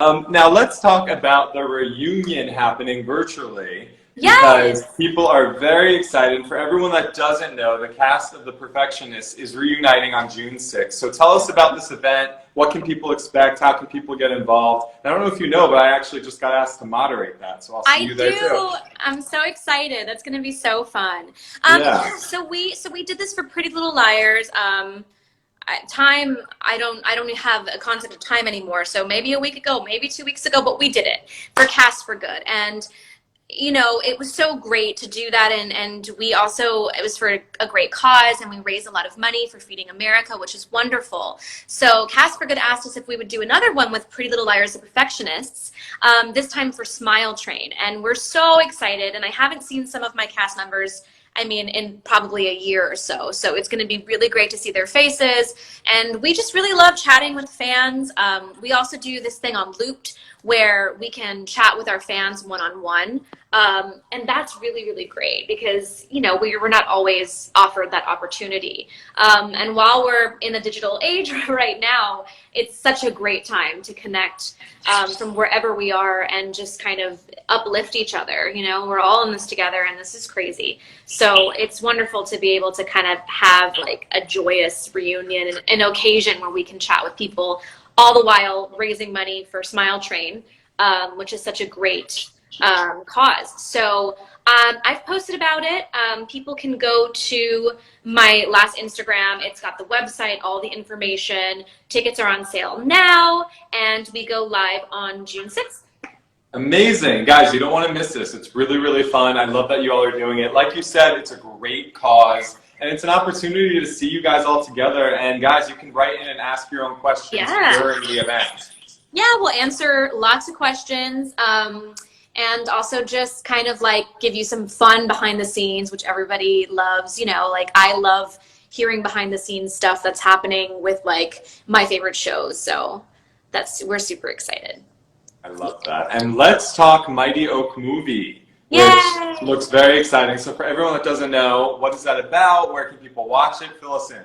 Now let's talk about the reunion happening virtually because Yes, people are very excited. For everyone that doesn't know, the cast of The Perfectionists is reuniting on June 6th. So tell us about this event. What can people expect? How can people get involved? I don't know if you know, but I actually just got asked to moderate that, so I'll see I you there too. do. I'm so excited. That's going to be so fun. Yeah. Yeah, so we did this for Pretty Little Liars. Time, I don't have a concept of time anymore. So maybe a week ago, maybe 2 weeks ago, but we did it for Cast for Good. And it was so great to do that, and we also, it was for a great cause, and we raised a lot of money for Feeding America, which is wonderful. So Cast for Good asked us if we would do another one with Pretty Little Liars, the Perfectionists, this time for Smile Train, and we're so excited. And I haven't seen some of my cast members, I mean, in probably a year or so. So it's going to be really great to see their faces. And we just really love chatting with fans. We also do this thing on Looped where we can chat with our fans one on one. And that's really, really great because, we're not always offered that opportunity. And while we're in the digital age right now, it's such a great time to connect from wherever we are and just kind of uplift each other. We're all in this together and this is crazy. So it's wonderful to be able to kind of have like a joyous reunion and an occasion where we can chat with people all the while raising money for Smile Train, which is such a great cause. So I've posted about it. People can go to my last Instagram. It's got the website, all the information. Tickets are on sale now, and we go live on June 6th. Amazing. Guys, you don't want to miss this. It's really, really fun. I love that you all are doing it. Like you said, it's a great cause, and it's an opportunity to see you guys all together. And guys, you can write in and ask your own questions Yeah. during the event. Yeah, we'll answer lots of questions. And also just kind of like give you some fun behind the scenes, which everybody loves. Like I love hearing behind the scenes stuff that's happening with like my favorite shows. So we're super excited. I love that. And let's talk Mighty Oak Movie, which Yay! looks very exciting. So for everyone that doesn't know, what is that about? Where can people watch it? Fill us in.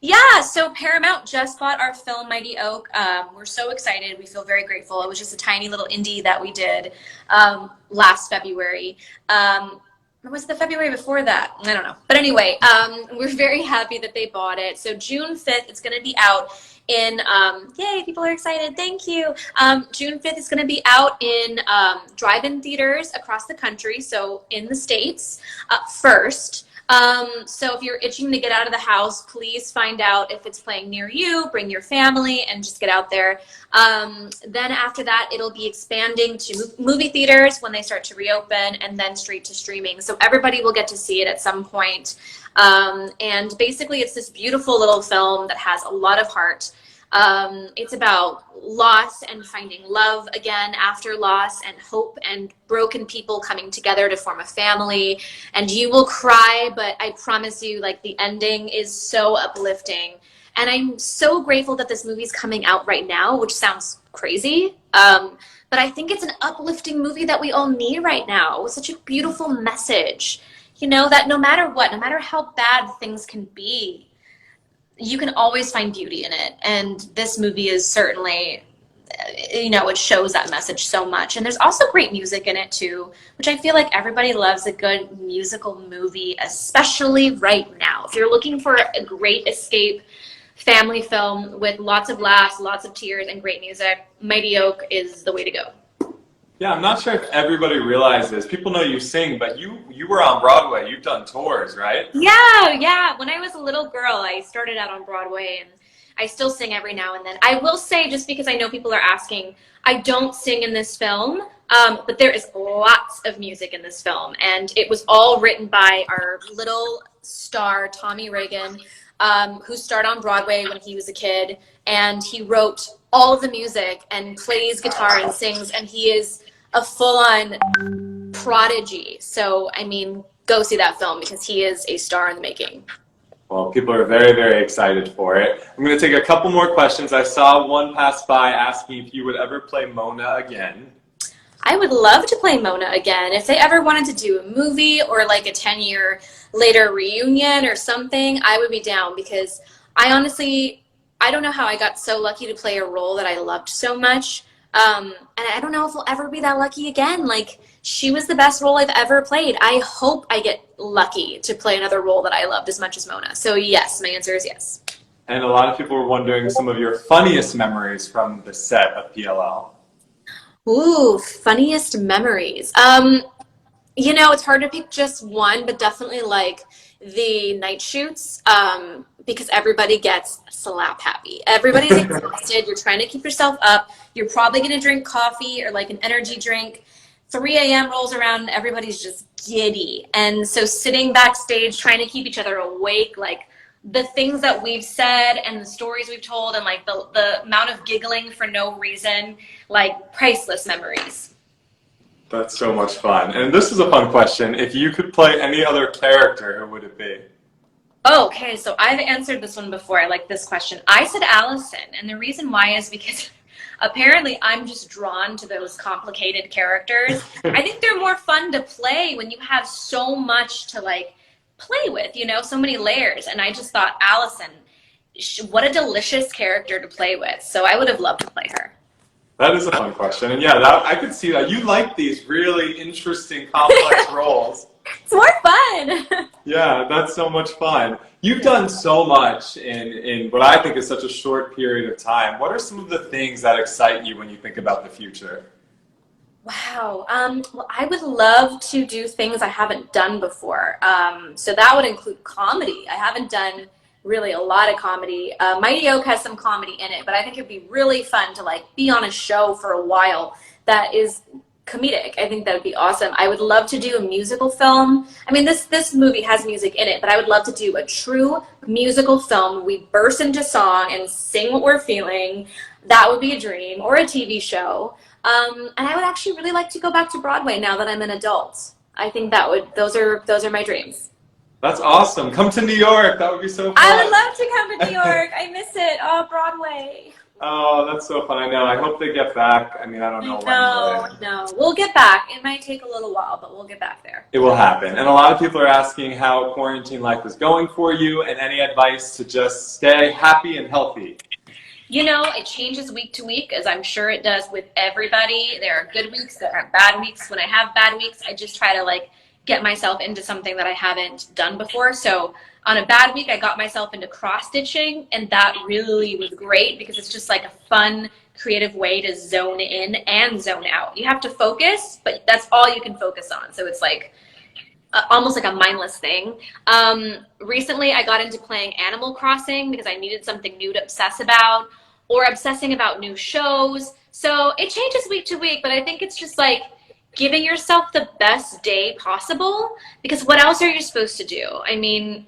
Yeah, so Paramount just bought our film Mighty Oak. We're so excited. We feel very grateful. It was just a tiny little indie that we did last February. Or was it the February before that? I don't know. But anyway, we're very happy that they bought it. So June 5th, it's going to be out in, yay, people are excited. Thank you. June 5th is going to be out in drive-in theaters across the country. So in the States first. So if you're itching to get out of the house, please find out if it's playing near you, bring your family, and just get out there. Then after that, it'll be expanding to movie theaters when they start to reopen, and then straight to streaming. So everybody will get to see it at some point. And basically, it's this beautiful little film that has a lot of heart. It's about loss and finding love again after loss, and hope and broken people coming together to form a family. And you will cry, but I promise you, like, the ending is so uplifting. And I'm so grateful that this movie's coming out right now, which sounds crazy. But I think it's an uplifting movie that we all need right now, with such a beautiful message. That no matter what, no matter how bad things can be, you can always find beauty in it. And this movie is certainly, it shows that message so much. And there's also great music in it too, which I feel like everybody loves a good musical movie, especially right now. If you're looking for a great escape family film with lots of laughs, lots of tears, and great music, Mighty Oak is the way to go. Yeah, I'm not sure if everybody realizes. People know you sing, but you were on Broadway. You've done tours, right? Yeah. When I was a little girl, I started out on Broadway, and I still sing every now and then. I will say, just because I know people are asking, I don't sing in this film, but there is lots of music in this film, and it was all written by our little star, Tommy Reagan, who starred on Broadway when he was a kid, and he wrote all of the music and plays guitar and sings, and he is a full-on prodigy. So, I mean, go see that film because he is a star in the making. Well, people are very, very excited for it. I'm going to take a couple more questions. I saw one pass by asking if you would ever play Mona again. I would love to play Mona again. If they ever wanted to do a movie or like a 10-year later reunion or something, I would be down, because I honestly, I don't know how I got so lucky to play a role that I loved so much. And I don't know if we'll ever be that lucky again. Like, she was the best role I've ever played. I hope I get lucky to play another role that I loved as much as Mona. So yes, my answer is yes. And a lot of people were wondering some of your funniest memories from the set of PLL. Ooh, funniest memories. It's hard to pick just one, but definitely like the night shoots, because everybody gets slap happy. Everybody's exhausted. You're trying to keep yourself up. You're probably going to drink coffee or like an energy drink. 3 a.m. rolls around and everybody's just giddy. And so sitting backstage trying to keep each other awake, like the things that we've said and the stories we've told and like the amount of giggling for no reason, like priceless memories. That's so much fun. And this is a fun question. If you could play any other character, who would it be? Oh, okay, so I've answered this one before. I like this question. I said Allison, and the reason why is because apparently I'm just drawn to those complicated characters. I think they're more fun to play when you have so much to like play with, so many layers. And I just thought Allison, what a delicious character to play with. So I would have loved to play her. That is a fun question. And yeah, I could see that. You like these really interesting, complex roles. It's more fun. Yeah, that's so much fun. You've done so much in what I think is such a short period of time. What are some of the things that excite you when you think about the future? Wow. Well, I would love to do things I haven't done before. So that would include comedy. I haven't done really a lot of comedy. Mighty Oak has some comedy in it, but I think it'd be really fun to like be on a show for a while that is comedic. I think that would be awesome. I would love to do a musical film. I mean, this movie has music in it, but I would love to do a true musical film. We burst into song and sing what we're feeling. That would be a dream, or a TV show. And I would actually really like to go back to Broadway now that I'm an adult. I think those are my dreams. That's awesome. Come to New York. That would be so fun. I would love to come to New York. I miss it. Oh, Broadway. Oh, that's so fun. I know. I hope they get back. I mean, I don't know when. No. We'll get back. It might take a little while, but we'll get back there. It will happen. And a lot of people are asking how quarantine life is going for you and any advice to just stay happy and healthy. It changes week to week, as I'm sure it does with everybody. There are good weeks, there are bad weeks. When I have bad weeks, I just try to like get myself into something that I haven't done before. So on a bad week, I got myself into cross stitching, and that really was great because it's just like a fun, creative way to zone in and zone out. You have to focus, but that's all you can focus on. So it's like almost like a mindless thing. Recently, I got into playing Animal Crossing because I needed something new to obsess about, or obsessing about new shows. So it changes week to week, but I think it's just like giving yourself the best day possible, because what else are you supposed to do? I mean,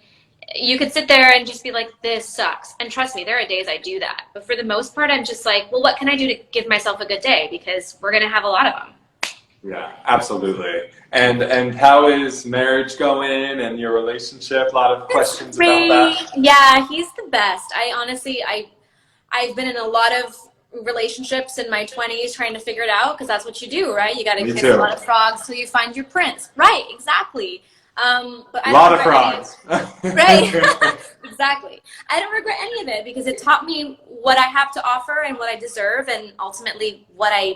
you could sit there and just be like, this sucks. And trust me, there are days I do that. But for the most part, I'm just like, well, what can I do to give myself a good day? Because we're going to have a lot of them. Yeah, absolutely. And how is marriage going and your relationship? A lot of questions about that. Yeah, he's the best. I've been in a lot of relationships in my 20s trying to figure it out, because that's what you do, right? You got to kiss a lot of frogs till you find your prince. Right, exactly. But a lot of frogs. Right, exactly. I don't regret any of it because it taught me what I have to offer and what I deserve, and ultimately what I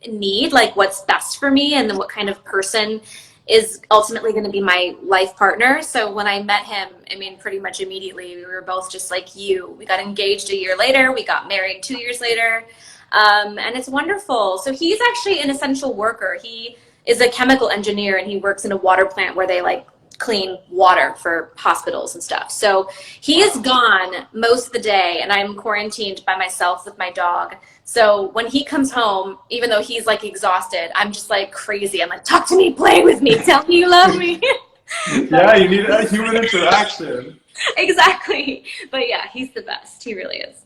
need, like what's best for me, and then what kind of person is ultimately going to be my life partner. So when I met him, I mean, pretty much immediately, we were both just like you. We got engaged a year later. We got married 2 years later. And it's wonderful. So he's actually an essential worker. He is a chemical engineer, and he works in a water plant where they like clean water for hospitals and stuff. So he is gone most of the day, and I'm quarantined by myself with my dog. So when he comes home, even though he's like exhausted, I'm just like crazy. I'm like, talk to me, play with me, tell me you love me. Yeah, you need that human interaction. Exactly. But yeah, he's the best. He really is.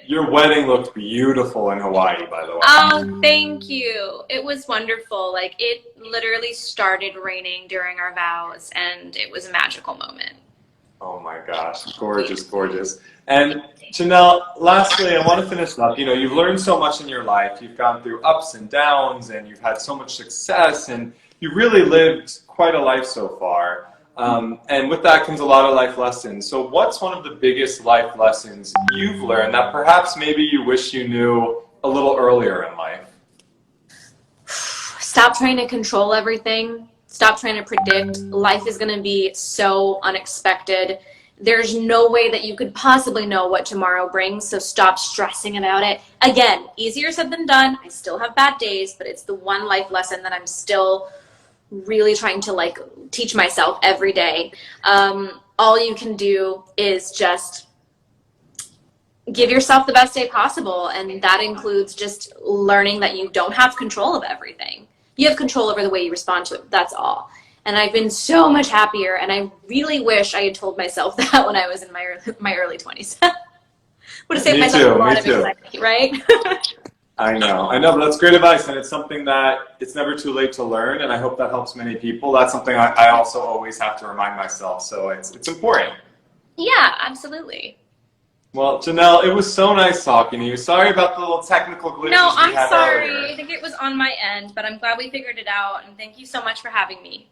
Your wedding looked beautiful in Hawaii, by the way. Oh, thank you. It was wonderful. Like, it literally started raining during our vows, and it was a magical moment. Oh my gosh, gorgeous, gorgeous. And Janel, lastly, I want to finish up. You've learned so much in your life. You've gone through ups and downs, and you've had so much success, and you've really lived quite a life so far. And with that comes a lot of life lessons. So what's one of the biggest life lessons you've learned that perhaps maybe you wish you knew a little earlier in life? Stop trying to control everything. Stop trying to predict. Life is going to be so unexpected. There's no way that you could possibly know what tomorrow brings, so stop stressing about it. Again, easier said than done. I still have bad days, but it's the one life lesson that I'm still really trying to like teach myself every day. All you can do is just give yourself the best day possible, and that includes just learning that you don't have control of everything. You have control over the way you respond to it. That's all. And I've been so much happier, and I really wish I had told myself that when I was in my early 20s. Would have saved myself a lot of anxiety, right? I know, but that's great advice, and it's something that it's never too late to learn, and I hope that helps many people. That's something I also always have to remind myself, so it's important. Yeah, absolutely. Well, Janel, it was so nice talking to you. Sorry about the little technical glitches No, we had I'm sorry. earlier. I think it was on my end, but I'm glad we figured it out, and thank you so much for having me.